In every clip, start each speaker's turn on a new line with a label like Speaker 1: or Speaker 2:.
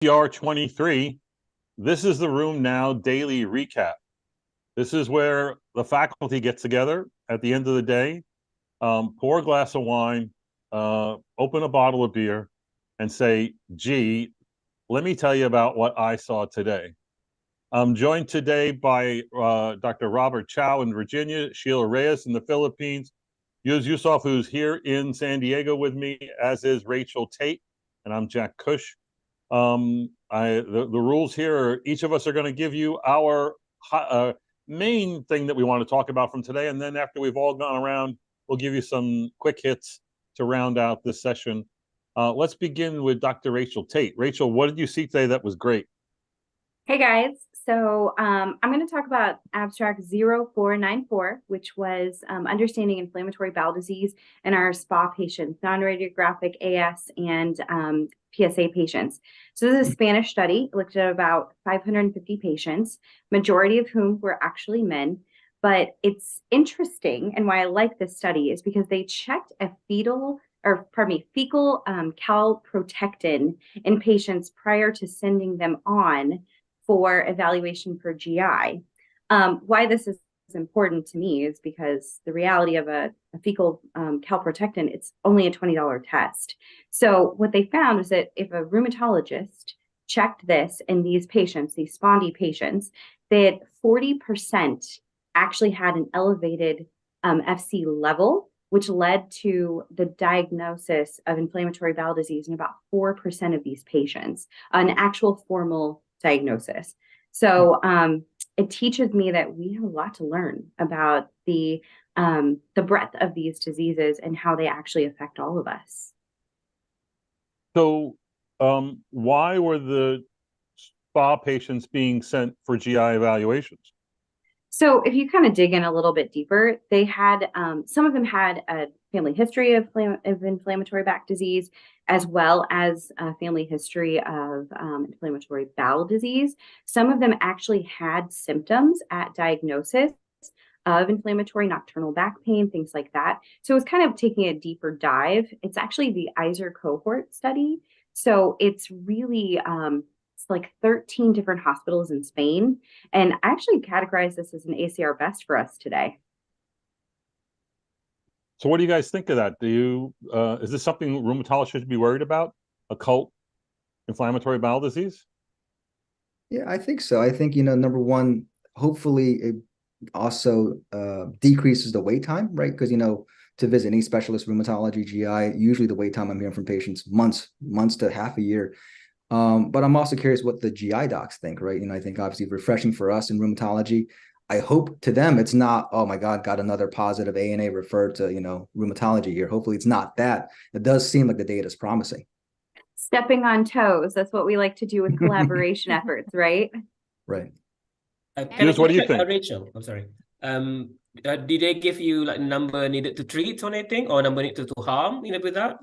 Speaker 1: ACR 23. This is the Room Now daily recap. This is where the faculty gets together at the end of the day, pour a glass of wine, open a bottle of beer, and say, gee, let me tell you about what I saw today. I'm joined today by Dr. Robert Chow in Virginia, Sheila Reyes in the Philippines, Yuz Yusuf, who's here in San Diego with me, as is Rachel Tate, and I'm Jack Cush. The rules here are each of us are going to give you our main thing that we want to talk about from today, and then after we've all gone around, we'll give you some quick hits to round out this session. Let's begin with Dr. Rachel Tate. Rachel, what did you see today that was great?
Speaker 2: Hey guys, so I'm going to talk about abstract 0494, which was understanding inflammatory bowel disease in our SPA patients, non-radiographic AS and PSA patients. So this is a Spanish study. It looked at about 550 patients, majority of whom were actually men. But it's interesting, and why I like this study is because they checked a fecal calprotectin in patients prior to sending them on for evaluation for GI. Why this is important to me is because the reality of a fecal calprotectin, it's only a $20 test. So what they found is that if a rheumatologist checked this in these patients, these spondy patients, that 40% actually had an elevated FC level, which led to the diagnosis of inflammatory bowel disease in about 4% of these patients, an actual formal diagnosis. So it teaches me that we have a lot to learn about the breadth of these diseases and how they actually affect all of us.
Speaker 1: So why were the SPA patients being sent for GI evaluations?
Speaker 2: So if you kind of dig in a little bit deeper, they had some of them had a family history of inflammatory back disease, as well as a family history of inflammatory bowel disease. Some of them actually had symptoms at diagnosis of inflammatory nocturnal back pain, things like that. So it's kind of taking a deeper dive. It's actually the ISER cohort study. So it's really like 13 different hospitals in Spain. And I actually categorize this as an ACR best for us today.
Speaker 1: So what do you guys think of that? Is this something rheumatologists should be worried about? Occult inflammatory bowel disease?
Speaker 3: Yeah, I think so. I think, number one, hopefully it also decreases the wait time, right? Because, to visit any specialist rheumatology, GI, usually the wait time I'm hearing from patients, months to half a year. But I'm also curious what the GI docs think, right? I think obviously refreshing for us in rheumatology. I hope to them it's not, oh my God, got another positive ANA referred to, rheumatology here. Hopefully it's not that. It does seem like the data is promising.
Speaker 2: Stepping on toes. That's what we like to do with collaboration efforts, right?
Speaker 3: Right.
Speaker 1: What do you think?
Speaker 4: Rachel, I'm sorry. Did they give you like number needed to treat or anything, or number needed to harm, with that?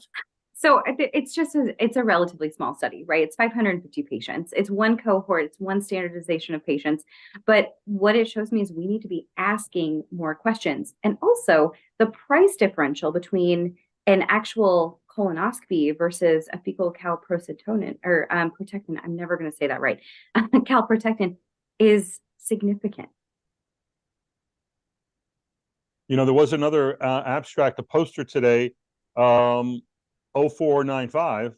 Speaker 2: So it's a relatively small study, right? It's 550 patients. It's one cohort. It's one standardization of patients. But what it shows me is we need to be asking more questions. And also the price differential between an actual colonoscopy versus a fecal calprotectin or protectin, I'm never going to say that right, calprotectin is significant.
Speaker 1: There was another abstract, a poster today, 0495,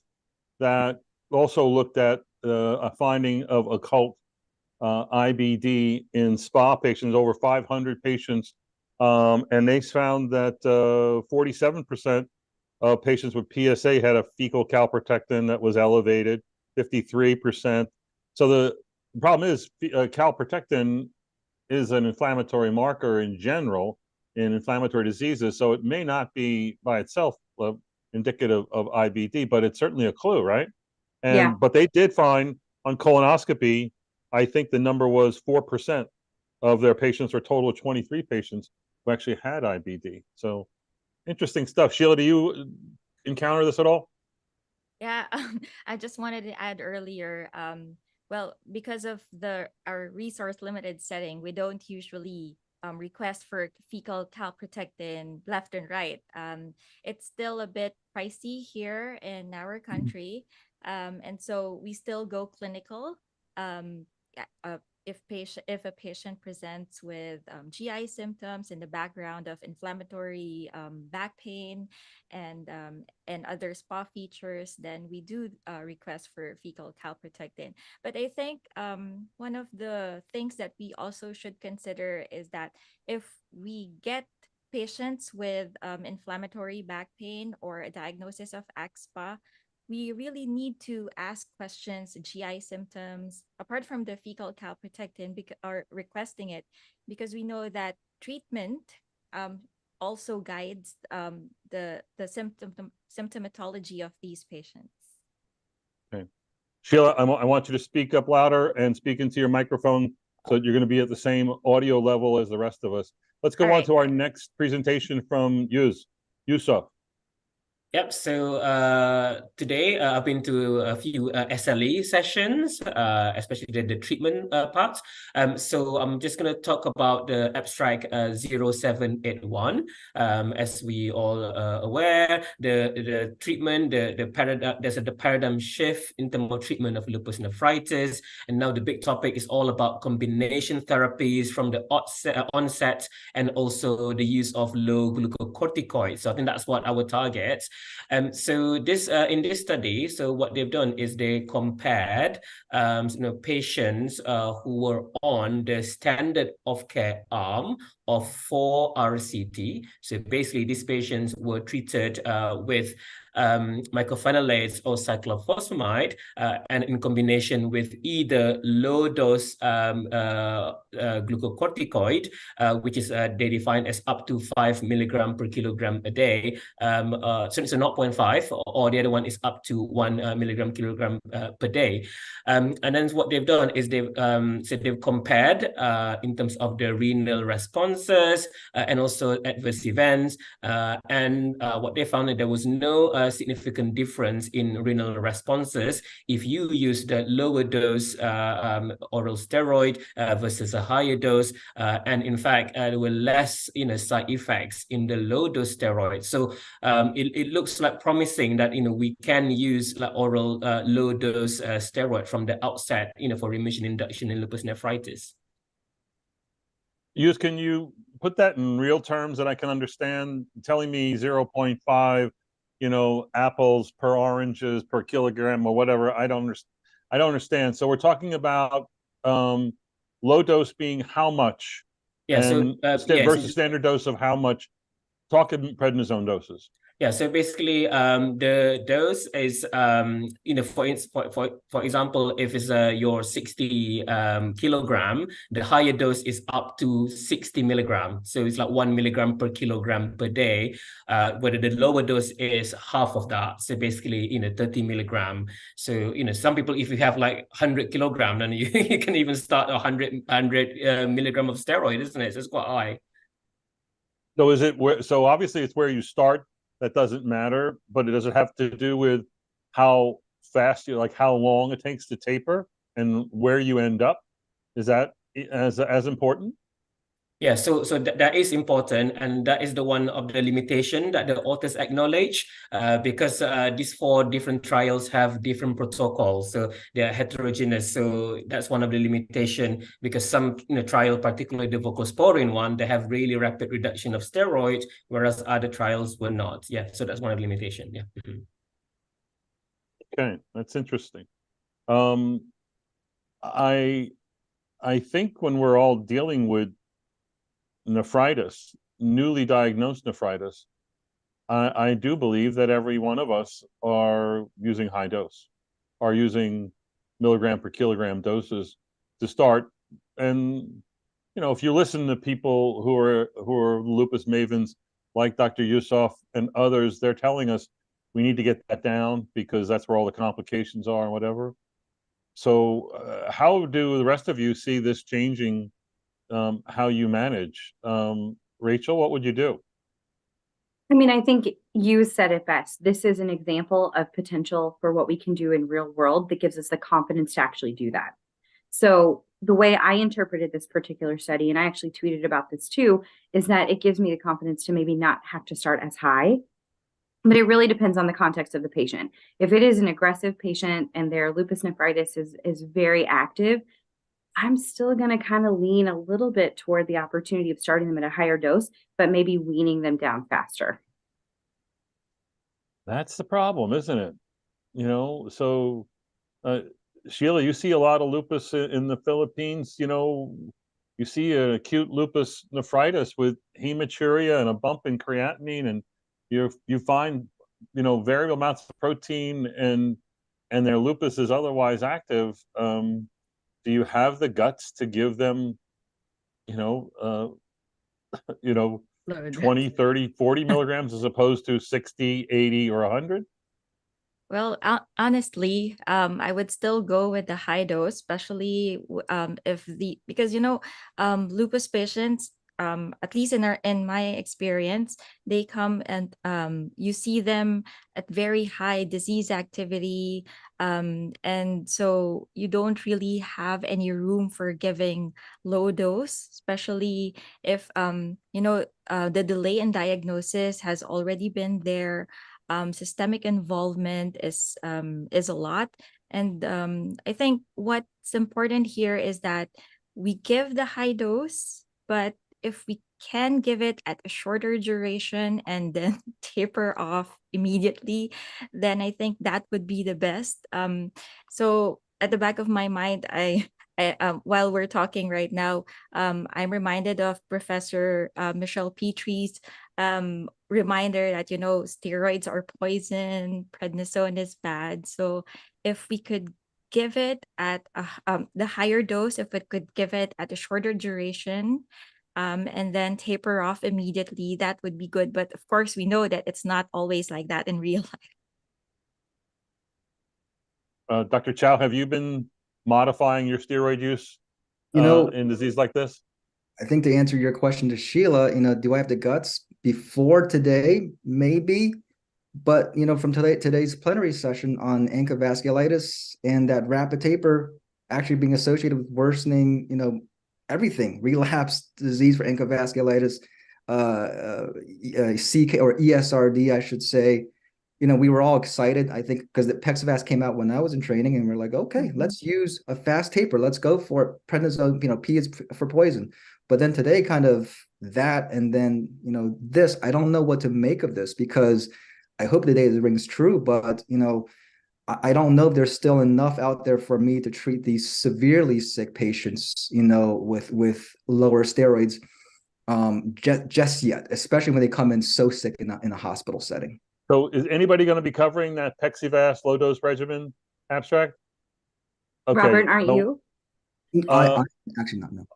Speaker 1: that also looked at a finding of occult IBD in SPA patients, over 500 patients, and they found that 47% of patients with PSA had a fecal calprotectin that was elevated, 53%. So the problem is calprotectin is an inflammatory marker in general in inflammatory diseases, so it may not be by itself indicative of IBD, but it's certainly a clue, right? But they did find on colonoscopy, I think the number was 4% of their patients, or a total of 23 patients, who actually had IBD. So interesting stuff. Sheila, do you encounter this at all?
Speaker 5: Yeah, I just wanted to add earlier, well, because of our resource limited setting, we don't usually request for fecal calprotectin left and right. It's still a bit pricey here in our country. And so we still go clinical. If a patient presents with GI symptoms in the background of inflammatory back pain and other SPA features, then we do request for fecal calprotectin. But I think one of the things that we also should consider is that if we get patients with inflammatory back pain or a diagnosis of AxSpA, we really need to ask questions, GI symptoms, apart from the fecal calprotectin, or requesting it, because we know that treatment also guides the symptomatology of these patients.
Speaker 1: Okay. Sheila, I want you to speak up louder and speak into your microphone so that you're going to be at the same audio level as the rest of us. Let's go on to our next presentation from Yusuf.
Speaker 4: Yep. So today I've been to a few SLE sessions, especially the treatment parts. So I'm just going to talk about the abstract 0781. As we all are aware, the treatment, there's the paradigm shift in terms of treatment of lupus nephritis, and now the big topic is all about combination therapies from the onset, and also the use of low glucocorticoids. So I think that's what our target. So this in this study, so what they've done is they compared patients who were on the standard of care arm of 4-RCT. So basically, these patients were treated with mycophenolate or cyclophosphamide, and in combination with either low-dose glucocorticoid, which is they define as up to 5 milligram per kilogram a day. So it's a 0.5, or the other one is up to 1 milligram kilogram per day. And then what they've done is they've compared in terms of the renal responses and also adverse events. And what they found that there was no significant difference in renal responses if you use the lower dose oral steroid versus a higher dose. And in fact, there were less side effects in the low dose steroid. So it looks like promising that we can use like oral low dose steroid from the outset for remission induction in lupus nephritis.
Speaker 1: Can you put that in real terms that I can understand? Telling me 0.5 apples per oranges per kilogram or whatever, I don't understand. So we're talking about low dose being how much?
Speaker 4: Yeah,
Speaker 1: and versus standard dose of how much? Talk in prednisone doses.
Speaker 4: Yeah, so basically, the dose is, for example, if it's your 60 kilogram, the higher dose is up to 60 milligram. So it's like 1 milligram per kilogram per day. Whether the lower dose is half of that, so basically, 30 milligram. So, some people, if you have like 100 kilogram, then you can even start 100 milligram of steroid, isn't it? So it's quite high.
Speaker 1: So so obviously it's where you start. That doesn't matter, but does it have to do with how fast how long it takes to taper and where you end up? Is that as important?
Speaker 4: Yeah, so that is important, and that is the one of the limitation that the authors acknowledge, because these 4 different trials have different protocols, so they are heterogeneous. So that's one of the limitation, because some trial, particularly the voclosporin one, they have really rapid reduction of steroids, whereas other trials were not. Yeah, so that's one of the limitation. Yeah. Mm-hmm.
Speaker 1: Okay, that's interesting. I think when we're all dealing with nephritis, newly diagnosed nephritis, I do believe that every one of us are using high dose, are using milligram per kilogram doses to start. And if you listen to people who are lupus mavens like Dr. Yusuf and others, they're telling us we need to get that down because that's where all the complications are and whatever. So how do the rest of you see this changing how you manage? Rachel, what would you do?
Speaker 2: I mean, I think you said it best. This is an example of potential for what we can do in real world that gives us the confidence to actually do that. So the way I interpreted this particular study, and I actually tweeted about this too, is that it gives me the confidence to maybe not have to start as high, But it really depends on the context of the patient. If it is an aggressive patient and their lupus nephritis is very active, I'm still going to kind of lean a little bit toward the opportunity of starting them at a higher dose, but maybe weaning them down faster.
Speaker 1: That's the problem, isn't it? You know, so Sheila, you see a lot of lupus in the Philippines. You know, you see an acute lupus nephritis with hematuria and a bump in creatinine, and you find, you know, variable amounts of protein, and their lupus is otherwise active. Do you have the guts to give them, you know, 20, 30, 40 milligrams as opposed to 60, 80, or 100?
Speaker 5: Well, honestly, I would still go with the high dose, especially if because lupus patients, at least in my experience, they come and you see them at very high disease activity, and so you don't really have any room for giving low dose, especially if the delay in diagnosis has already been there. Systemic involvement is a lot, and I think what's important here is that we give the high dose, but if we can give it at a shorter duration and then taper off immediately, then I think that would be the best. So at the back of my mind, while we're talking right now, I'm reminded of Professor Michelle Petrie's reminder that steroids are poison, prednisone is bad. So if we could give it at the higher dose, if it could give it at a shorter duration, and then taper off immediately, that would be good. But of course, we know that it's not always like that in real life.
Speaker 1: Dr. Chow, have you been modifying your steroid use in disease like this?
Speaker 3: I think to answer your question to Sheila, do I have the guts? Before today, maybe, but from today's plenary session on ANCA vasculitis and that rapid taper actually being associated with worsening, everything, relapse disease for ANCA vasculitis, CK or ESRD, I should say. We were all excited, I think, because the Pexivast came out when I was in training, and we're like, okay, let's use a fast taper. Let's go for it. Prednisone, P is for poison. But then today, kind of that, and then, this, I don't know what to make of this, because I hope today it rings true, but, I don't know if there's still enough out there for me to treat these severely sick patients, with lower steroids just yet, especially when they come in so sick in a hospital setting.
Speaker 1: So is anybody going to be covering that Pexivast low-dose regimen abstract? Okay.
Speaker 2: Robert, aren't you?
Speaker 3: I actually not know.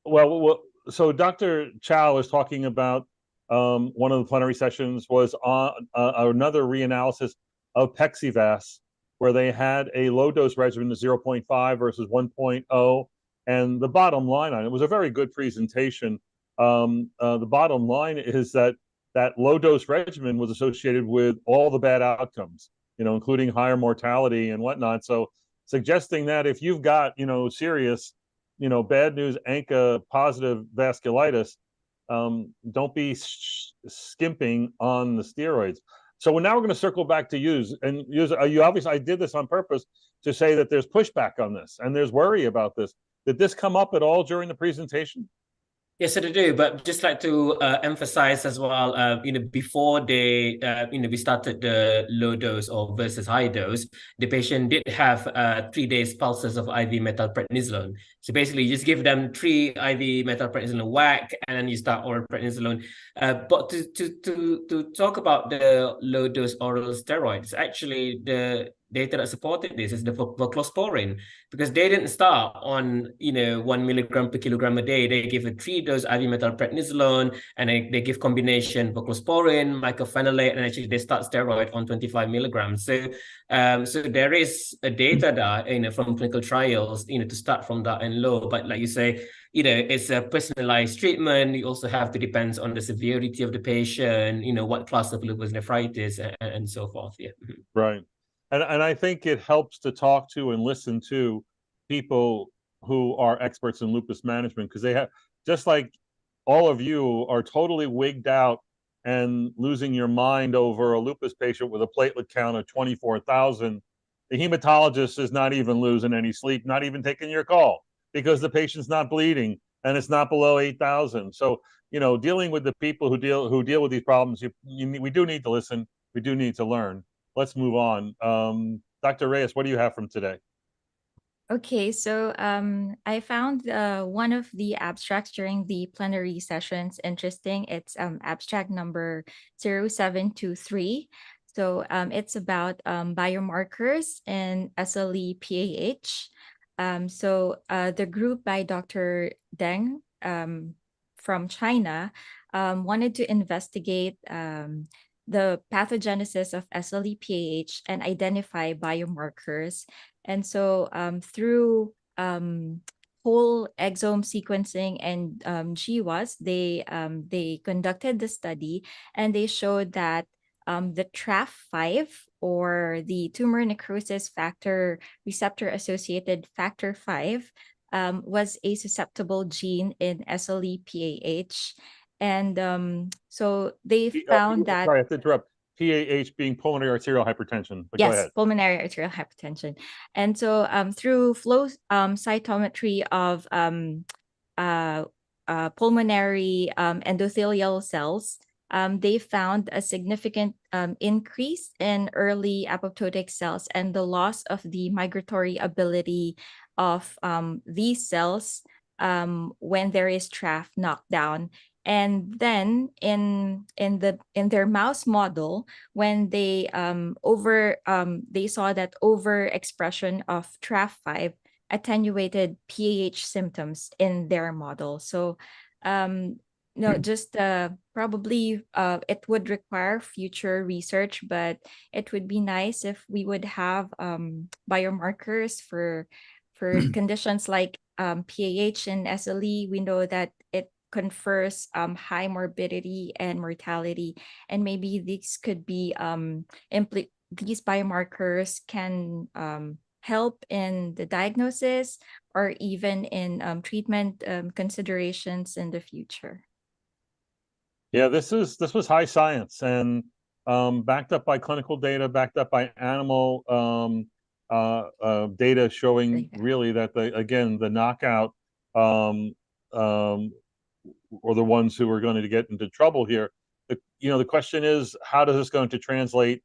Speaker 1: Well, so Dr. Chow is talking about one of the plenary sessions was on another reanalysis of Pexivast, where they had a low-dose regimen of 0.5 versus 1.0. And the bottom line on it was a very good presentation. The bottom line is that low-dose regimen was associated with all the bad outcomes, including higher mortality and whatnot. So suggesting that if you've got, serious, bad news, ANCA positive vasculitis, don't be skimping on the steroids. So now we're going to circle back to use. And you obviously, I did this on purpose to say that there's pushback on this and there's worry about this. Did this come up at all during the presentation?
Speaker 4: Yes, I do, but just like to emphasize as well, before they, we started the low dose or versus high dose, the patient did have 3 days pulses of IV methylprednisolone. So basically, you just give them 3 IV methylprednisolone whack, and then you start oral prednisolone. But to talk about the low dose oral steroids, actually the data that supported this is the voclosporin, because they didn't start on 1 milligram per kilogram a day. They give a 3-dose IV methylprednisolone, and they give combination voclosporin, mycophenolate, and actually they start steroid on 25 milligrams. So so there is a data that from clinical trials to start from that and low. But like you say, it's a personalized treatment. You also have to depend on the severity of the patient, what class of lupus nephritis, and so forth. Yeah.
Speaker 1: Right. And I think it helps to talk to and listen to people who are experts in lupus management, because they have, just like all of you are totally wigged out and losing your mind over a lupus patient with a platelet count of 24,000, the hematologist is not even losing any sleep, not even taking your call, because the patient's not bleeding and it's not below 8,000. So, dealing with the people who deal with these problems, we do need to listen. We do need to learn. Let's move on. Dr. Reyes, what do you have from today?
Speaker 5: Okay, so I found one of the abstracts during the plenary sessions interesting. It's abstract number 0723. So it's about biomarkers in SLE PAH. So the group by Dr. Deng from China wanted to investigate the pathogenesis of SLE PAH and identify biomarkers. And so through whole exome sequencing and GWAS, they conducted the study, and they showed that the TRAF5, or the tumor necrosis factor receptor associated factor 5, was a susceptible gene in SLE PAH. And so they found that—
Speaker 1: Sorry, I have to interrupt. PAH being pulmonary arterial hypertension. But
Speaker 5: yes,
Speaker 1: go ahead.
Speaker 5: pulmonary arterial hypertension. And so through flow cytometry of pulmonary endothelial cells, they found a significant increase in early apoptotic cells and the loss of the migratory ability of these cells when there is TRAF knockdown. And then in their mouse model, when they they saw that overexpression of TRAF5 attenuated PAH symptoms in their model. So just probably it would require future research, but it would be nice if we would have biomarkers for conditions like PAH and SLE. We know that it confers high morbidity and mortality, and maybe these could be these biomarkers can help in the diagnosis or even in treatment considerations in the future.
Speaker 1: Yeah, this was high science, and backed up by clinical data, backed up by animal data showing really that the knockout or the ones who are going to get into trouble here. The question is, how does this going to translate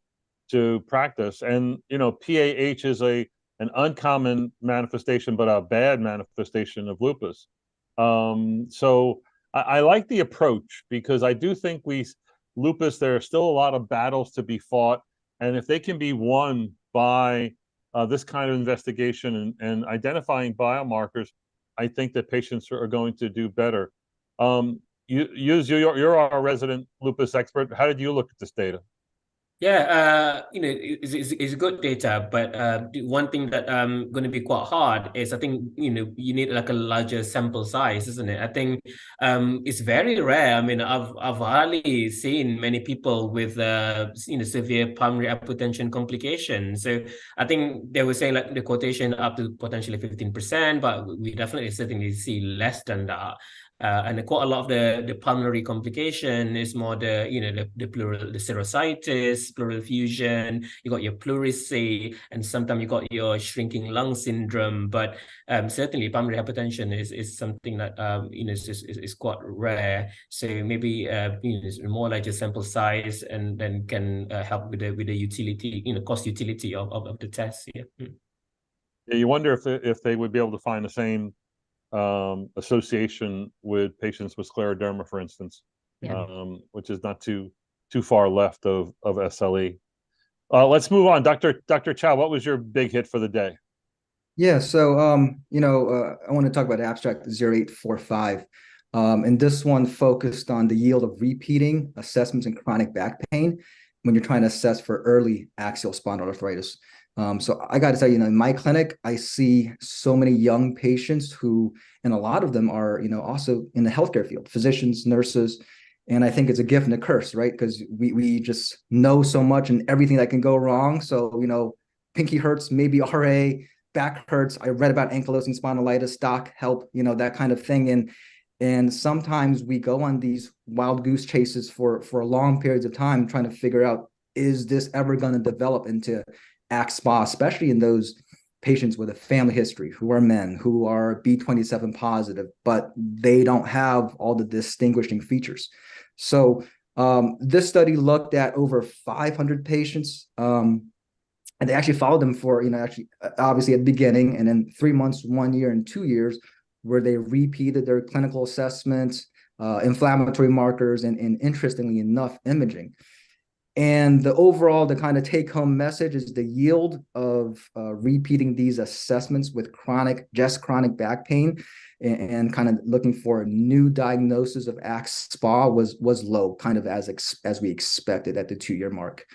Speaker 1: to practice? And PAH is an uncommon manifestation, but a bad manifestation of lupus. So I like the approach, because I do think lupus, there are still a lot of battles to be fought, and if they can be won by this kind of investigation and identifying biomarkers, I think that patients are going to do better. You're our resident lupus expert. How did you look at this data?
Speaker 4: Yeah, it's good data, but one thing that going to be quite hard is, I think, you need like a larger sample size, isn't it? I think it's very rare. I mean, I've hardly seen many people with severe pulmonary hypertension complications. So I think they were saying like the quotation up to potentially 15%, but we definitely certainly see less than that. And quite a lot of the pulmonary complication is more the pleural, the serositis, pleural effusion. You got your pleurisy, and sometimes you got your shrinking lung syndrome. But certainly pulmonary hypertension is something that is quite rare. So maybe more like a sample size, and then can help with the utility, cost utility of the test. Yeah.
Speaker 1: Yeah, you wonder if they would be able to find the same association with patients with scleroderma, for instance, which is not too far left of SLE. Let's move on. Dr. Chow, what was your big hit for the day?
Speaker 3: Yeah, so I want to talk about abstract 0845. And this one focused on the yield of repeating assessments in chronic back pain when you're trying to assess for early axial spondyloarthritis. So I got to tell you, in my clinic, I see so many young patients who, and a lot of them are, also in the healthcare field, physicians, nurses. And I think it's a gift and a curse, right? Because we just know so much and everything that can go wrong. So, pinky hurts, maybe RA, back hurts. I read about ankylosing spondylitis, doc, help, that kind of thing. And And sometimes we go on these wild goose chases for long periods of time, trying to figure out, is this ever going to develop into AxSpA, especially in those patients with a family history, who are men, who are B27 positive, but they don't have all the distinguishing features. So this study looked at over 500 patients, and they actually followed them for, obviously at the beginning, and then 3 months, 1 year, and 2 years, where they repeated their clinical assessments, inflammatory markers, and interestingly enough, imaging. And the kind of take-home message is the yield of repeating these assessments with chronic back pain and kind of looking for a new diagnosis of AxSpA was low, kind of as we expected at the 2-year mark.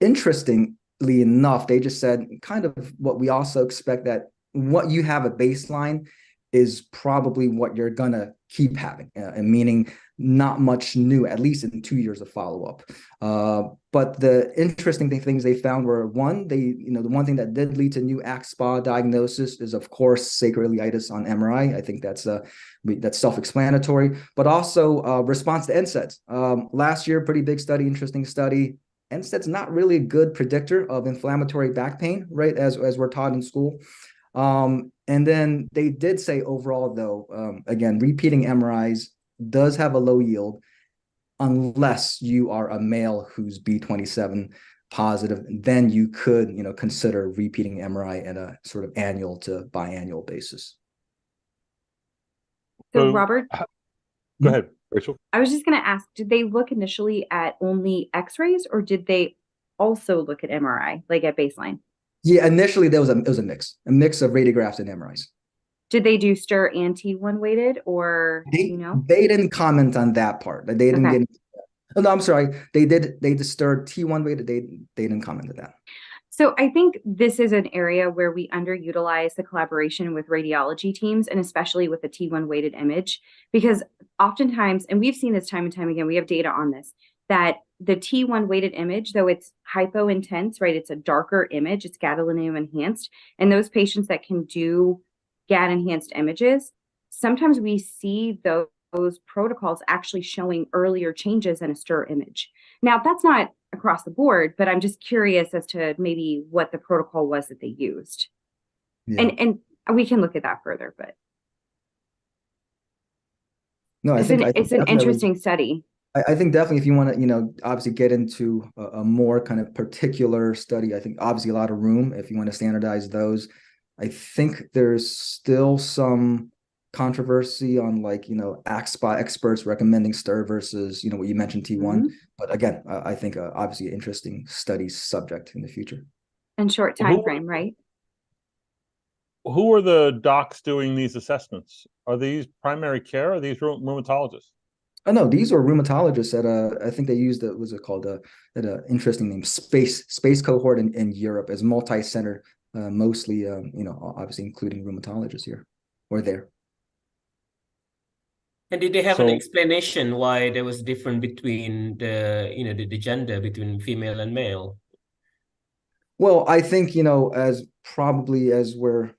Speaker 3: Interestingly enough, they just said kind of what we also expect, that what you have at baseline is probably what you're gonna keep having, and meaning not much new, at least in 2 years of follow-up. But the interesting things they found were, one, the one thing that did lead to new AxSpA diagnosis is, of course, sacroiliitis on MRI. I think that's self-explanatory, but also response to NSAIDs. Last year, pretty big study, interesting study. NSAID's not really a good predictor of inflammatory back pain, right, as we're taught in school. And then they did say overall, though, again, repeating MRIs does have a low yield unless you are a male who's B27 positive. Then you could, consider repeating MRI at a sort of annual to biannual basis.
Speaker 2: So Robert,
Speaker 1: go ahead, Rachel.
Speaker 2: I was just going to ask, did they look initially at only X-rays, or did they also look at MRI, like at baseline?
Speaker 3: Yeah, initially it was a mix of radiographs and MRIs.
Speaker 2: Did they do STIR and T1 weighted, or
Speaker 3: they didn't comment on that part. They didn't get. Oh, no, I'm sorry. They did STIR T1 weighted. They didn't comment on that.
Speaker 2: So I think this is an area where we underutilize the collaboration with radiology teams, and especially with the T1 weighted image, because oftentimes, and we've seen this time and time again, we have data on this, that the T1 weighted image, though it's hypo intense, right? It's a darker image, it's gadolinium enhanced. And those patients that can do GAD enhanced images, sometimes we see those protocols actually showing earlier changes in a STIR image. Now, that's not across the board, but I'm just curious as to maybe what the protocol was that they used. Yeah. And we can look at that further, but no, it's an interesting study.
Speaker 3: I think definitely, if you want to, obviously get into a more kind of particular study, I think obviously a lot of room if you want to standardize those. I think there's still some controversy on AxSpA experts recommending STIR versus, what you mentioned, T1. Mm-hmm. But again, I think obviously an interesting study subject in the future.
Speaker 2: And short time frame, right?
Speaker 1: Who are the docs doing these assessments? Are these primary care, or are these rheumatologists?
Speaker 3: Oh, no, these are rheumatologists at I think they used an interesting name, space cohort in Europe, as multi-center, mostly, obviously including rheumatologists here or there.
Speaker 4: And did they have an explanation why there was difference between the gender between female and male?
Speaker 3: Well, I think, as we're,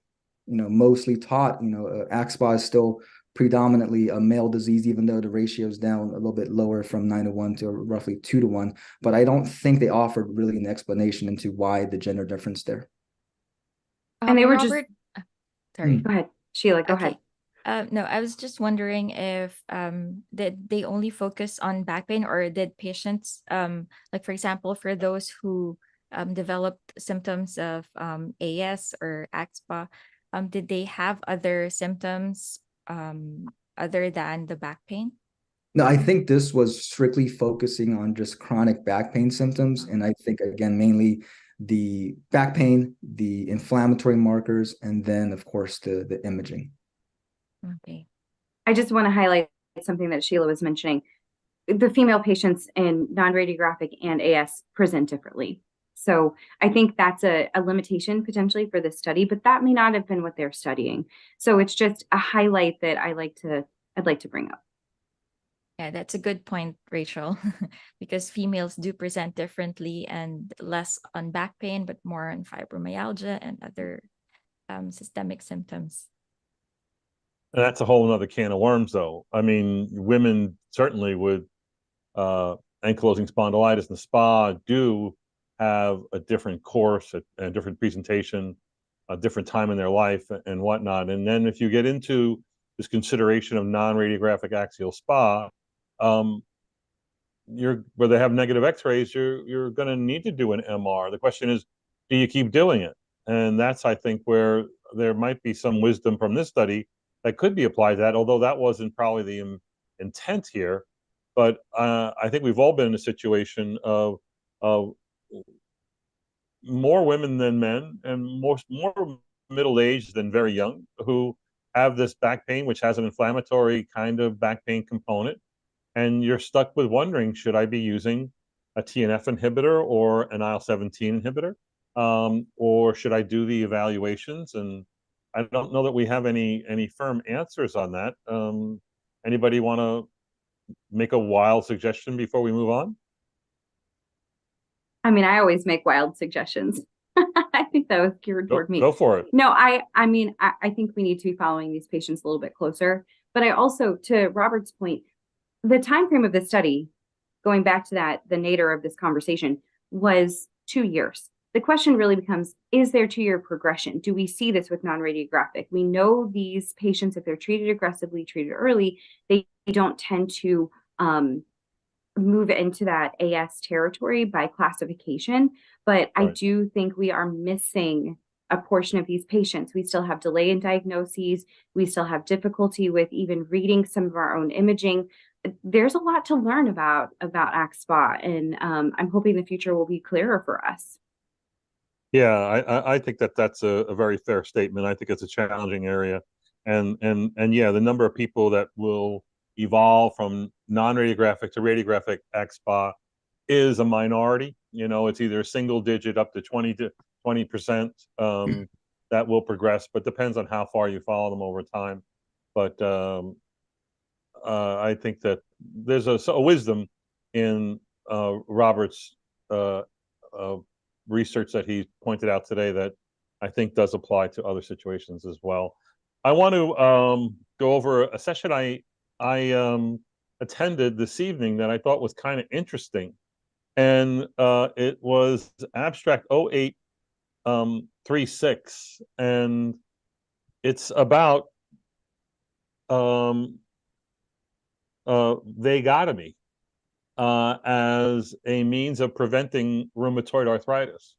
Speaker 3: mostly taught, AxSpA is still predominantly a male disease, even though the ratio is down a little bit lower from 9:1 to roughly 2:1. But I don't think they offered really an explanation into why the gender difference there.
Speaker 2: And they were
Speaker 5: Robert, sorry.
Speaker 2: Go ahead, Sheila, go ahead.
Speaker 5: No, I was just wondering if did they only focus on back pain, or did patients, like for example, for those who developed symptoms of AS or AxSpA, did they have other symptoms other than the back pain?
Speaker 3: No, I think this was strictly focusing on just chronic back pain symptoms. And I think, again, mainly the back pain, the inflammatory markers, and then, of course, the imaging.
Speaker 5: Okay.
Speaker 2: I just want to highlight something that Sheila was mentioning. The female patients in non-radiographic and AS present differently. So I think that's a limitation potentially for this study, but that may not have been what they're studying. So it's just a highlight that I'd like to bring up.
Speaker 5: Yeah, that's a good point, Rachel, because females do present differently and less on back pain, but more on fibromyalgia and other systemic symptoms.
Speaker 1: And that's a whole other can of worms, though. I mean, women certainly with ankylosing spondylitis and SPA do have a different course, a different presentation, a different time in their life and whatnot. And then if you get into this consideration of non-radiographic axial SPA, where they have negative X-rays, you're going to need to do an MR. The question is, do you keep doing it? And that's, I think, where there might be some wisdom from this study that could be applied to that, although that wasn't probably the intent here. But I think we've all been in a situation of more women than men, and more middle-aged than very young, who have this back pain, which has an inflammatory kind of back pain component. And you're stuck with wondering, should I be using a TNF inhibitor or an IL-17 inhibitor? Or should I do the evaluations? And I don't know that we have any firm answers on that. Anybody want to make a wild suggestion before we move on?
Speaker 2: I mean, I always make wild suggestions. I think that was geared toward me.
Speaker 1: Go for it.
Speaker 2: No, I mean, I think we need to be following these patients a little bit closer. But I also, to Robert's point, the time frame of this study, going back to that, the nadir of this conversation, was 2 years. The question really becomes, is there 2-year progression? Do we see this with non-radiographic? We know these patients, if they're treated aggressively, treated early, they don't tend to move into that AS territory by classification. But right. I do think we are missing a portion of these patients. We still have delay in diagnoses. We still have difficulty with even reading some of our own imaging. There's a lot to learn about AxSpa, and I'm hoping the future will be clearer for us.
Speaker 1: Yeah, I think that's a very fair statement. I think it's a challenging area, and yeah, the number of people that will evolve from non-radiographic to radiographic AxSpa is a minority. You know, it's either single digit up to 20% that will progress, but depends on how far you follow them over time. But I think that there's a wisdom in Robert's research that he pointed out today that I think does apply to other situations as well. I want to go over a session I attended this evening that I thought was kind of interesting, and it was abstract 0836, and it's about vagotomy as a means of preventing rheumatoid arthritis.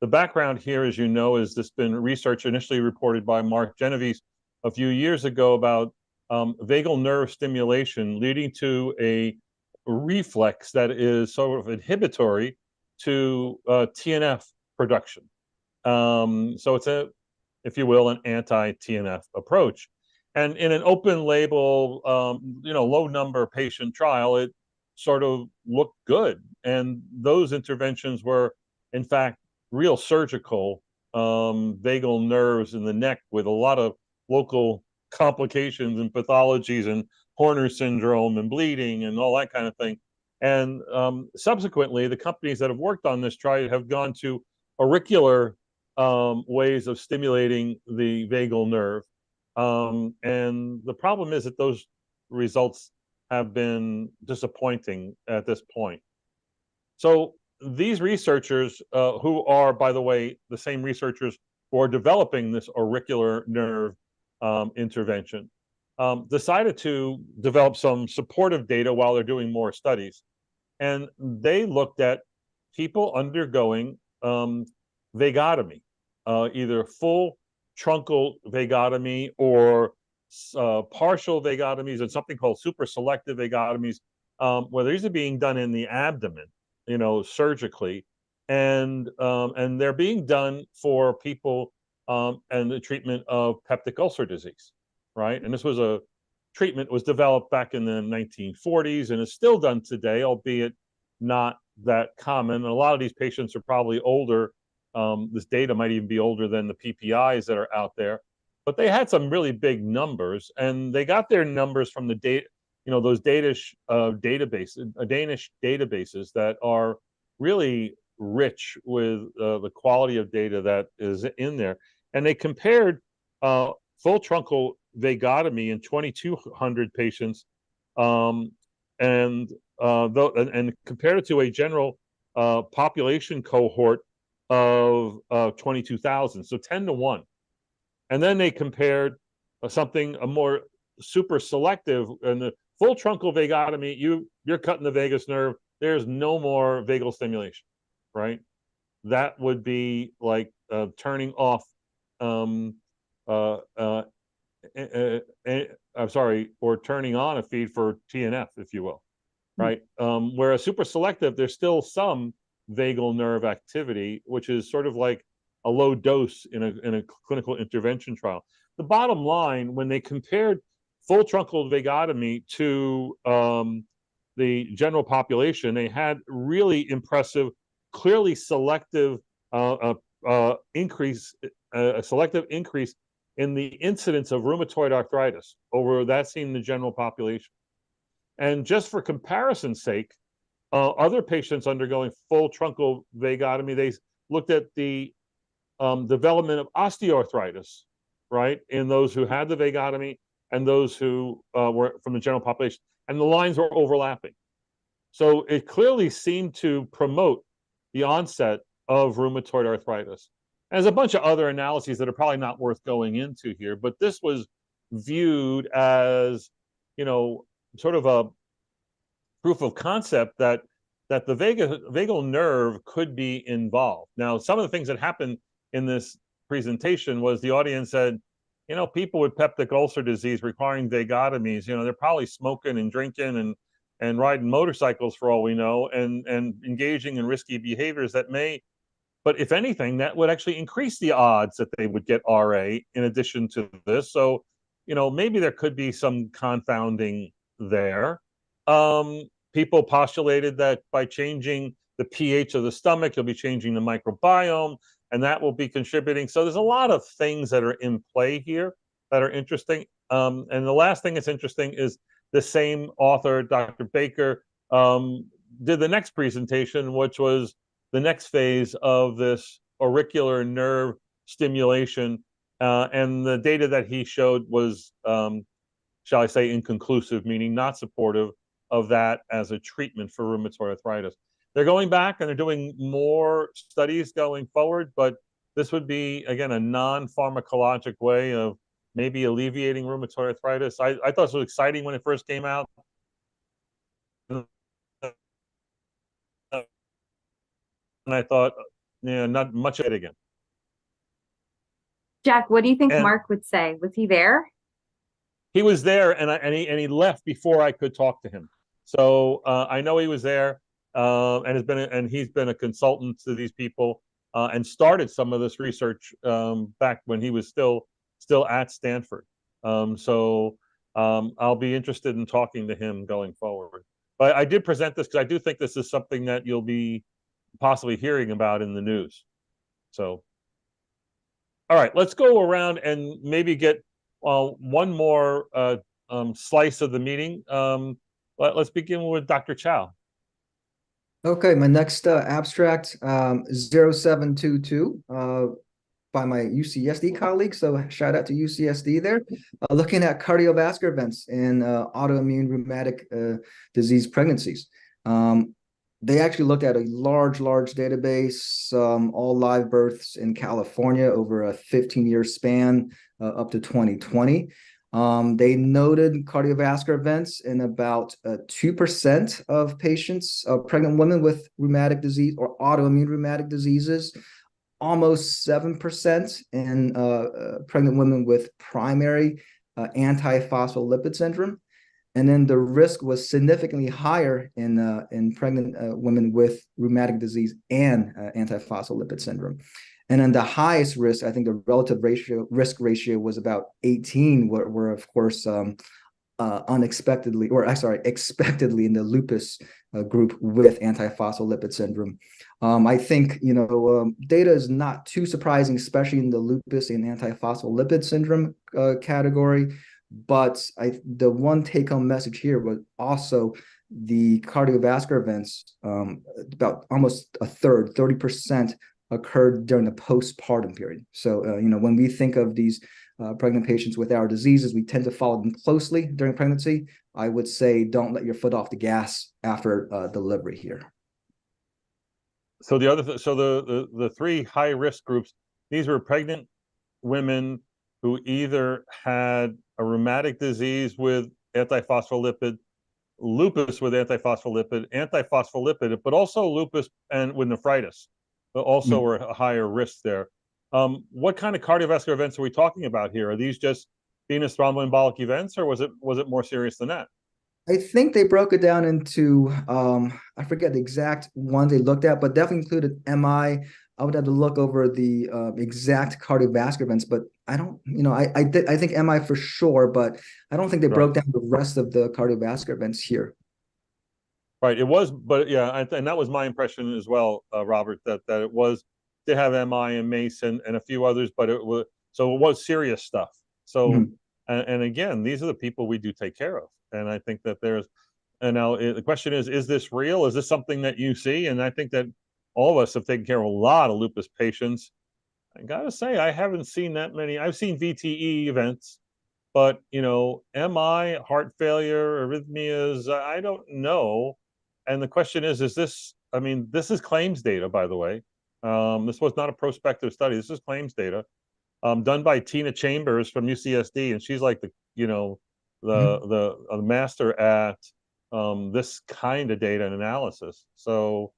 Speaker 1: The background here, as you know, is this been research initially reported by Mark Genovese a few years ago about vagal nerve stimulation leading to a reflex that is sort of inhibitory to TNF production. So it's if you will, an anti-TNF approach. And in an open label, low number patient trial, it sort of looked good. And those interventions were, in fact, real surgical vagal nerves in the neck with a lot of local complications and pathologies and Horner syndrome and bleeding and all that kind of thing. And subsequently, the companies that have worked on this have gone to auricular ways of stimulating the vagal nerve. And the problem is that those results have been disappointing at this point. So these researchers, who are, by the way, the same researchers who are developing this auricular nerve intervention, decided to develop some supportive data while they're doing more studies. And they looked at people undergoing vagotomy, either full truncal vagotomy or partial vagotomies, and something called super selective vagotomies, where these are being done in the abdomen, surgically, and they're being done for people and the treatment of peptic ulcer disease, right? And this was a treatment was developed back in the 1940s and is still done today, albeit not that common. And a lot of these patients are probably older. This data might even be older than the PPIs that are out there, but they had some really big numbers, and they got their numbers from the data, those Danish databases that are really rich with the quality of data that is in there. And they compared full truncal vagotomy in 2,200 patients, and compared it to a general population cohort of 22,000, so 10 to 1. And then they compared a more super selective, and the full truncal vagotomy, you're cutting the vagus nerve, there's no more vagal stimulation, right? That would be like turning off I'm sorry, or turning on a feed for TNF, if you will, right? Whereas super selective, there's still some vagal nerve activity, which is sort of like a low dose in a clinical intervention trial. The bottom line, when they compared full truncal vagotomy to the general population, they had really impressive, clearly selective increase, a selective increase in the incidence of rheumatoid arthritis over that seen in the general population. And just for comparison's sake, other patients undergoing full truncal vagotomy, they looked at the development of osteoarthritis, right, in those who had the vagotomy and those who were from the general population, and the lines were overlapping. So it clearly seemed to promote the onset of rheumatoid arthritis. And there's a bunch of other analyses that are probably not worth going into here, but this was viewed as, you know, sort of a proof of concept that the vagal nerve could be involved. Now, some of the things that happened in this presentation was the audience said, you know, people with peptic ulcer disease requiring vagotomies, you know, they're probably smoking and drinking and riding motorcycles for all we know, and engaging in risky behaviors that may, but if anything, that would actually increase the odds that they would get RA in addition to this. So, you know, maybe there could be some confounding there. People postulated that by changing the pH of the stomach, you'll be changing the microbiome, and that will be contributing. So there's a lot of things that are in play here that are interesting. And the last thing that's interesting is the same author, Dr. Baker, did the next presentation, which was the next phase of this auricular nerve stimulation. And the data that he showed was, shall I say, inconclusive, meaning not supportive of that as a treatment for rheumatoid arthritis. They're going back and they're doing more studies going forward, but this would be, again, a non-pharmacologic way of maybe alleviating rheumatoid arthritis. I thought this was exciting when it first came out. And I thought, yeah, not much of it again.
Speaker 2: Jack, what do you think Mark would say? Was he there?
Speaker 1: He was there, and he left before I could talk to him. So I know he was there, and he's been a consultant to these people, and started some of this research back when he was still at Stanford. So I'll be interested in talking to him going forward. But I did present this because I do think this is something that you'll be possibly hearing about in the news. So, all right, let's go around and maybe get one more slice of the meeting. Let's begin with Dr. Chow.
Speaker 3: Okay, my next abstract, 0722, by my UCSD colleague. So shout out to UCSD there. Looking at cardiovascular events in autoimmune rheumatic disease pregnancies. They actually looked at a large database, all live births in California over a 15-year span up to 2020. They noted cardiovascular events in about 2% of patients, pregnant women with rheumatic disease or autoimmune rheumatic diseases, almost 7% in pregnant women with primary antiphospholipid syndrome. And then the risk was significantly higher in pregnant women with rheumatic disease and antiphospholipid syndrome. And then the highest risk, I think the relative risk ratio was about 18, where of course, expectedly in the lupus group with antiphospholipid syndrome. I think, data is not too surprising, especially in the lupus and antiphospholipid syndrome category. But the one take-home message here was also the cardiovascular events, about almost a third, 30% occurred during the postpartum period. So, when we think of these pregnant patients with our diseases, we tend to follow them closely during pregnancy. I would say don't let your foot off the gas after delivery here.
Speaker 1: So the three high risk groups, these were pregnant women who either had a rheumatic disease with antiphospholipid, lupus with antiphospholipid, but also lupus and with nephritis, but also were a higher risk there. What kind of cardiovascular events are we talking about here? Are these just venous thromboembolic events, or was it more serious than that?
Speaker 3: I think they broke it down into I forget the exact ones they looked at, but definitely included MI. I would have to look over the exact cardiovascular events, but I don't, I think MI for sure, but I don't think they broke down the rest of the cardiovascular events here.
Speaker 1: Right. It was, but yeah, and that was my impression as well, Robert, that it was, did have MI and MACE and a few others, but it was serious stuff. So, and again, these are the people we do take care of. And I think that and now the question is this real? Is this something that you see? And I think that all of us have taken care of a lot of lupus patients. I gotta say, I haven't seen that many. I've seen VTE events, but MI, heart failure, arrhythmias, I don't know. And the question is this, this is claims data, by the way. This was not a prospective study. This is claims data done by Tina Chambers from UCSD. And she's like the master at this kind of data and analysis. So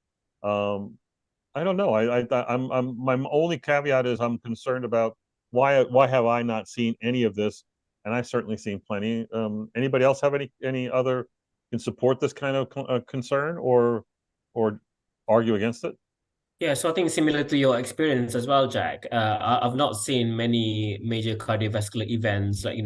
Speaker 1: I don't know. I'm my only caveat is I'm concerned about why have I not seen any of this? And I've certainly seen plenty. Anybody else have any other can support this kind of concern or argue against it?
Speaker 4: Yeah, so I think similar to your experience as well, Jack. I've not seen many major cardiovascular events like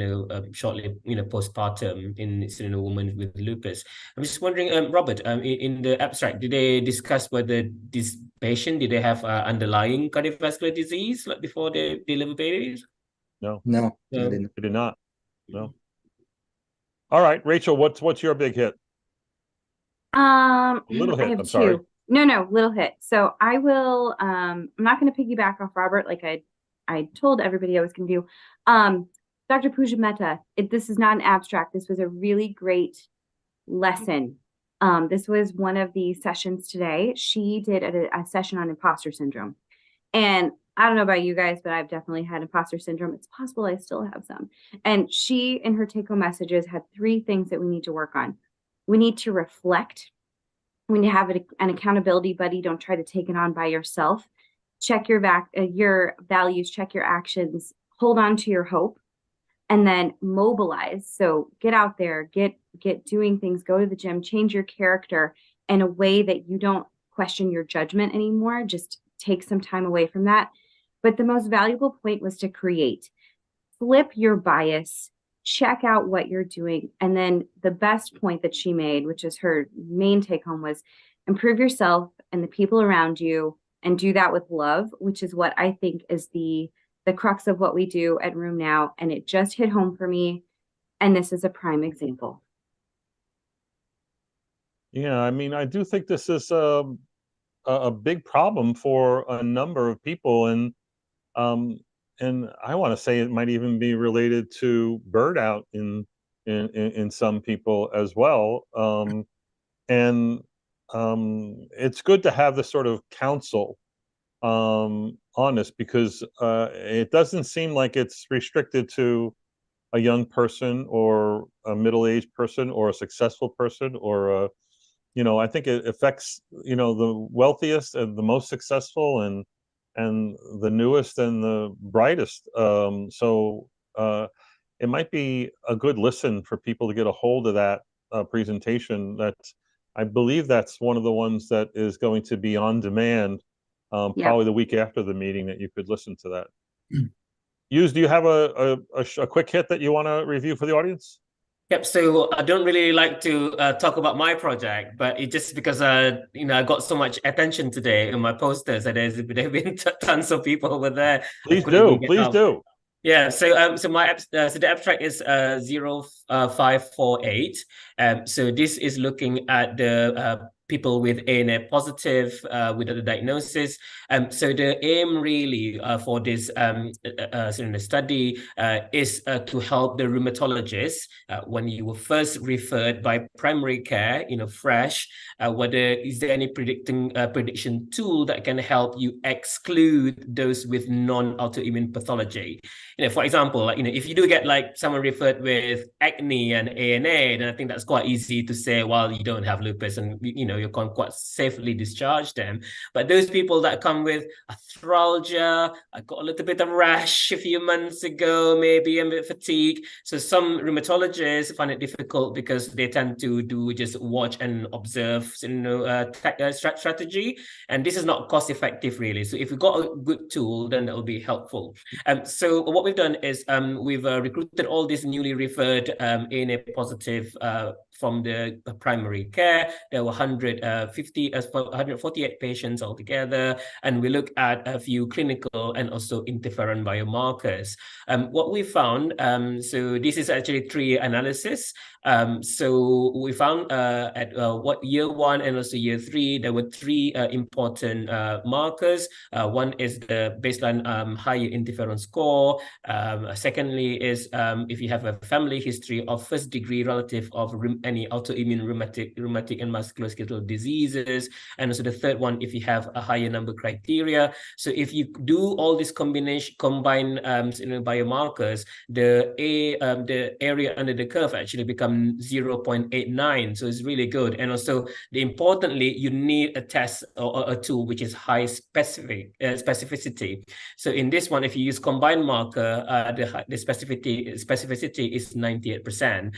Speaker 4: shortly postpartum in a woman with lupus. I'm just wondering, Robert, in the abstract, did they discuss whether this patient did they have underlying cardiovascular disease like before they deliver babies?
Speaker 1: No,
Speaker 3: they didn't.
Speaker 1: They did not. No. All right, Rachel, what's your big hit? Little hit.
Speaker 2: I have
Speaker 1: I'm sorry.
Speaker 2: No, little hit. So I will, I'm not going to piggyback off Robert like I told everybody I was going to do. Dr. Pooja Mehta, this is not an abstract. This was a really great lesson. This was one of the sessions today. She did a session on imposter syndrome. And I don't know about you guys, but I've definitely had imposter syndrome. It's possible I still have some. And she, in her take-home messages, had 3 things that we need to work on. We need to reflect. We need to have an accountability buddy. Don't try to take it on by yourself. Check your values, check your actions, hold on to your hope, and then mobilize. So get out there, get doing things, go to the gym, change your character in a way that you don't question your judgment anymore. Just take some time away from that. But the most valuable point was to create. Flip your bias, check out what you're doing. And then the best point that she made, which is her main take home, was improve yourself and the people around you and do that with love, which is what I think is the crux of what we do at Room Now. And it just hit home for me. And this is a prime example.
Speaker 1: Yeah, I do think this is a big problem for a number of people. And I want to say it might even be related to burnout in some people as well. It's good to have this sort of counsel on this because it doesn't seem like it's restricted to a young person or a middle-aged person or a successful person or I think it affects the wealthiest and the most successful and the newest and the brightest. So it might be a good listen for people to get a hold of that presentation. I believe that's one of the ones that is going to be on demand, probably the week after the meeting, that you could listen to that. Hughes, do you have a quick hit that you want to review for the audience?
Speaker 4: Yep. So I don't really like to talk about my project, but it's just because I got so much attention today in my posters, and there have been tons of people over there.
Speaker 1: Please do.
Speaker 4: Yeah. So the abstract is 0548. So this is looking at the people with ANA positive with the diagnosis. So the aim really for this study is to help the rheumatologist when you were first referred by primary care, fresh, whether is there any prediction tool that can help you exclude those with non-autoimmune pathology. For example, like, if you do get like someone referred with acne and ANA, then I think that's quite easy to say, well, you don't have lupus, and you can quite safely discharge them. But those people that come with arthralgia, I got a little bit of rash a few months ago, maybe a bit fatigue. So some rheumatologists find it difficult because they tend to do just watch and observe, strategy, and this is not cost effective really. So if we got a good tool, then that will be helpful. So what we've done is we've recruited all these newly referred ANA positive from the primary care. There were 148 patients altogether, and we look at a few clinical and also interferon biomarkers. What we found, so this is actually 3 analysis. So we found at what year 1 and also year 3, there were 3 important markers. One is the baseline higher interferon score. Secondly is if you have a family history of first degree relative of any autoimmune rheumatic and musculoskeletal diseases. And also the third one, if you have a higher number criteria. So if you do all these combined biomarkers, the area under the curve actually become 0.89. So it's really good. And also, importantly, you need a test or a tool which is high specificity. So in this one, if you use combined marker, the specificity is 98%.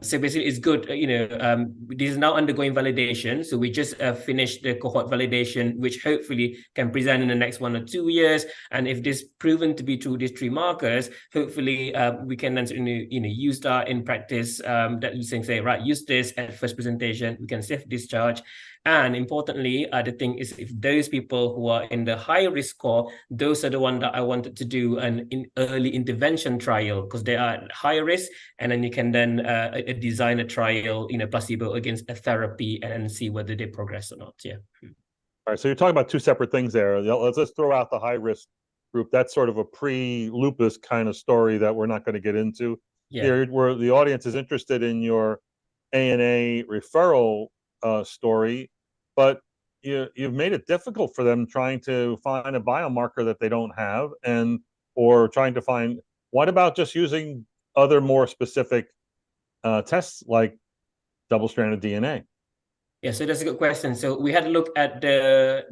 Speaker 4: So basically, it's good. This is now undergoing validation. So we just finished the cohort validation, which hopefully can present in the next 1 or 2 years. And if this proven to be true, these 3 markers, hopefully we can then use that in practice. That you say, right, use this at first presentation, we can safe discharge. And importantly, the thing is, if those people who are in the high risk score, those are the ones that I wanted to do an early intervention trial, because they are at high risk, and then you can then design a trial, placebo against a therapy, and see whether they progress or not. Yeah.
Speaker 1: All right, so you're talking about 2 separate things there. Let's just throw out the high risk group. That's sort of a pre-lupus kind of story that we're not going to get into.
Speaker 4: Yeah.
Speaker 1: Here, where the audience is interested in your ANA referral story, but you've made it difficult for them trying to find a biomarker that they don't have, or trying to find. What about just using other more specific tests like double-stranded DNA?
Speaker 4: Yeah, so that's a good question. So we had to look at the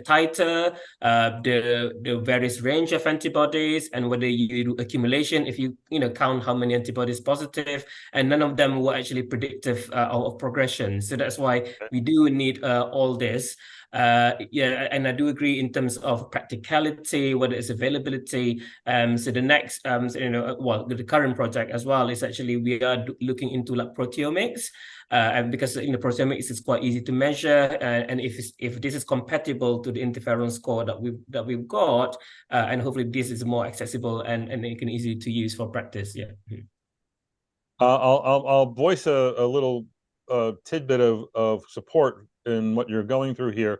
Speaker 4: titer, the various range of antibodies, and whether you do accumulation, if you count how many antibodies positive, and none of them were actually predictive of progression. So that's why we do need all this. Yeah, and I do agree in terms of practicality, whether it's availability. So the next, the current project as well is actually we are looking into like proteomics. And because proteomics is quite easy to measure, and if this is compatible to the interferon score that we've got, and hopefully this is more accessible and it can easy to use for practice. Yeah.
Speaker 1: I'll voice a little tidbit of support in what you're going through here.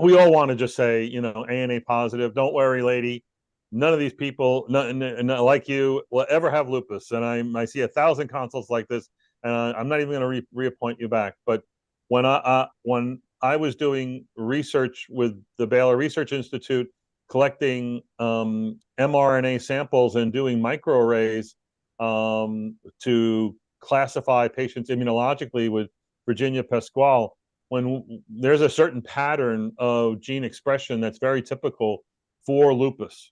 Speaker 1: We all want to just say, ANA positive. Don't worry, lady. None of these people, not like you, will ever have lupus. And I see 1,000 consults like this. And I'm not even going to reappoint you back. But when I was doing research with the Baylor Research Institute, collecting mRNA samples and doing microarrays to classify patients immunologically with Virginia Pasquale, when there's a certain pattern of gene expression that's very typical for lupus,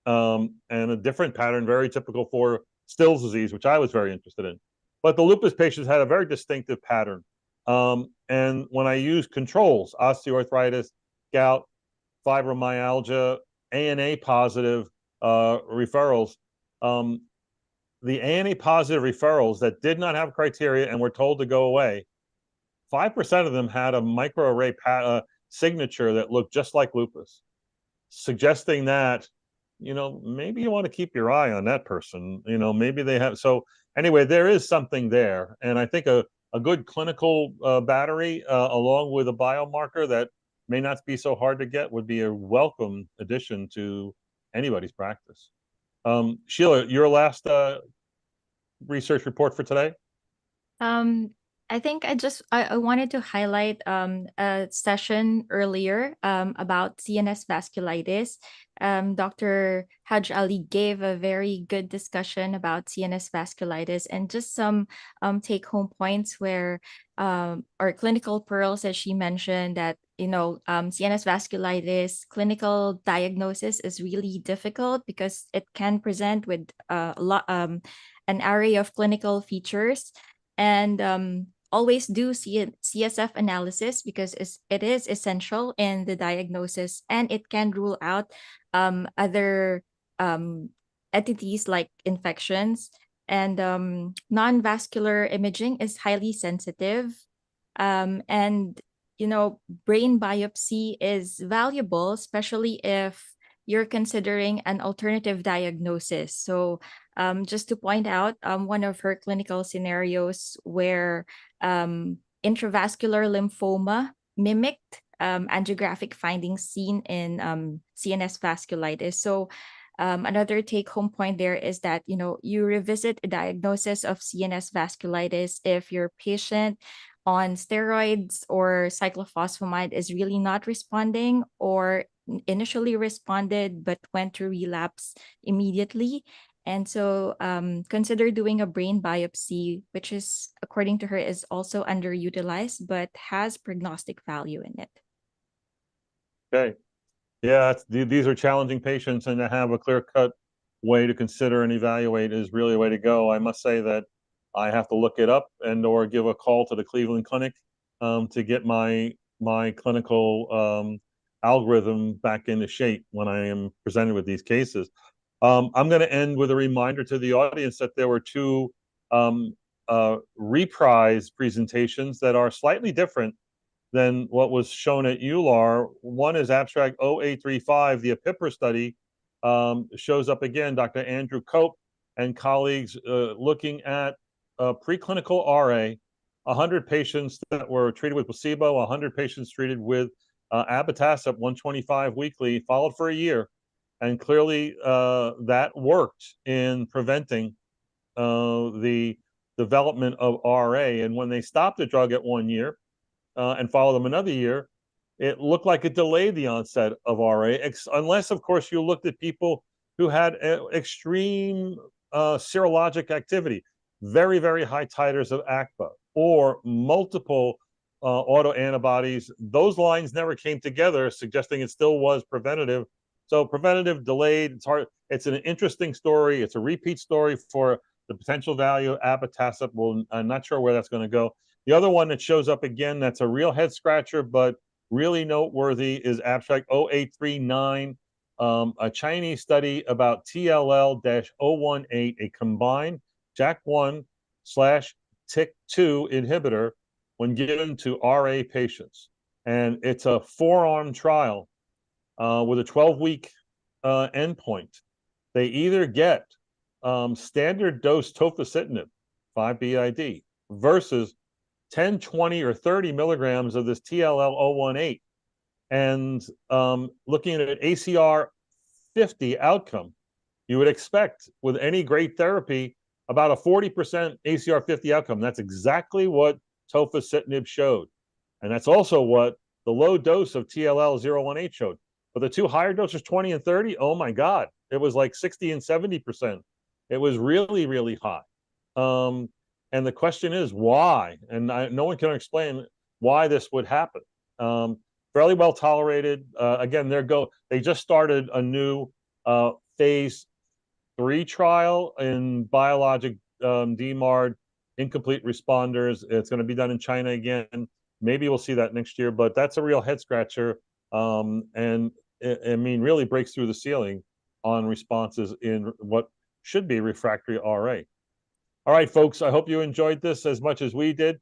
Speaker 1: and a different pattern very typical for Still's disease, which I was very interested in. But the lupus patients had a very distinctive pattern. And when I used controls, osteoarthritis, gout, fibromyalgia, ANA positive referrals, the ANA positive referrals that did not have criteria and were told to go away, 5% of them had a microarray signature that looked just like lupus, suggesting that, maybe you want to keep your eye on that person. Maybe they have. So anyway, there is something there. And I think a a good clinical battery along with a biomarker that may not be so hard to get would be a welcome addition to anybody's practice. Sheila, your last research report for today?
Speaker 5: I think I wanted to highlight a session earlier about CNS vasculitis. Dr. Haj Ali gave a very good discussion about CNS vasculitis and just some take-home points where or clinical pearls, as she mentioned, that CNS vasculitis clinical diagnosis is really difficult because it can present with an array of clinical features. And always do CSF analysis because it is essential in the diagnosis, and it can rule out other entities like infections. And non-vascular imaging is highly sensitive. And brain biopsy is valuable, especially if you're considering an alternative diagnosis. So just to point out, one of her clinical scenarios where intravascular lymphoma mimicked angiographic findings seen in CNS vasculitis. So another take-home point there is that you revisit a diagnosis of CNS vasculitis if your patient on steroids or cyclophosphamide is really not responding, or initially responded but went to relapse immediately. And so consider doing a brain biopsy, which is, according to her, is also underutilized but has prognostic value in it.
Speaker 1: Okay. Yeah, these are challenging patients, and to have a clear-cut way to consider and evaluate is really a way to go. I must say that I have to look it up and or give a call to the Cleveland Clinic to get my clinical algorithm back into shape when I am presented with these cases. I'm going to end with a reminder to the audience that there were two reprise presentations that are slightly different than what was shown at EULAR. One is abstract 0835, the APIPR study shows up again, Dr. Andrew Cope and colleagues looking at preclinical RA, 100 patients that were treated with placebo, 100 patients treated with abatacept 125 weekly, followed for a year. And clearly that worked in preventing the development of RA. And when they stopped the drug at 1 year and followed them another year, it looked like it delayed the onset of RA, unless, of course, you looked at people who had extreme serologic activity, very, very high titers of ACPA, or multiple autoantibodies. Those lines never came together, suggesting it still was preventative. So preventative, delayed, it's hard. It's an interesting story. It's a repeat story for the potential value of abatacept. Well, I'm not sure where that's going to go. The other one that shows up again, that's a real head scratcher, but really noteworthy, is abstract 0839, a Chinese study about TLL-018, a combined JAK1/TYK2 inhibitor when given to RA patients. And it's a 4-arm trial with a 12-week endpoint. They either get standard dose tofacitinib, 5 BID, versus 10, 20, or 30 milligrams of this TLL-018. And looking at an ACR 50 outcome, you would expect with any great therapy about a 40% ACR 50 outcome. That's exactly what tofacitinib showed. And that's also what the low dose of TLL-018 showed. But the two higher doses, 20 and 30, oh my God, it was like 60 and 70%. It was really, really high. And the question is why? And no one can explain why this would happen. Fairly well tolerated. Again, they just started a new phase 3 trial in biologic DMARD incomplete responders. It's going to be done in China again. Maybe we'll see that next year, but that's a real head scratcher. And I mean, really breaks through the ceiling on responses in what should be refractory RA. All right, folks, I hope you enjoyed this as much as we did.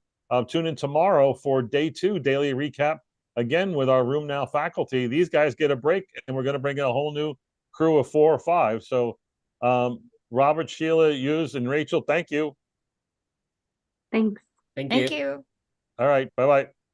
Speaker 1: Tune in tomorrow for day 2, daily recap, again with our Room Now faculty. These guys get a break, and we're going to bring in a whole new crew of 4 or 5. So Robert, Sheila, Hughes, and Rachel, thank you.
Speaker 2: Thanks.
Speaker 4: Thank
Speaker 5: Thank
Speaker 4: you.
Speaker 5: you.
Speaker 1: All right. Bye-bye.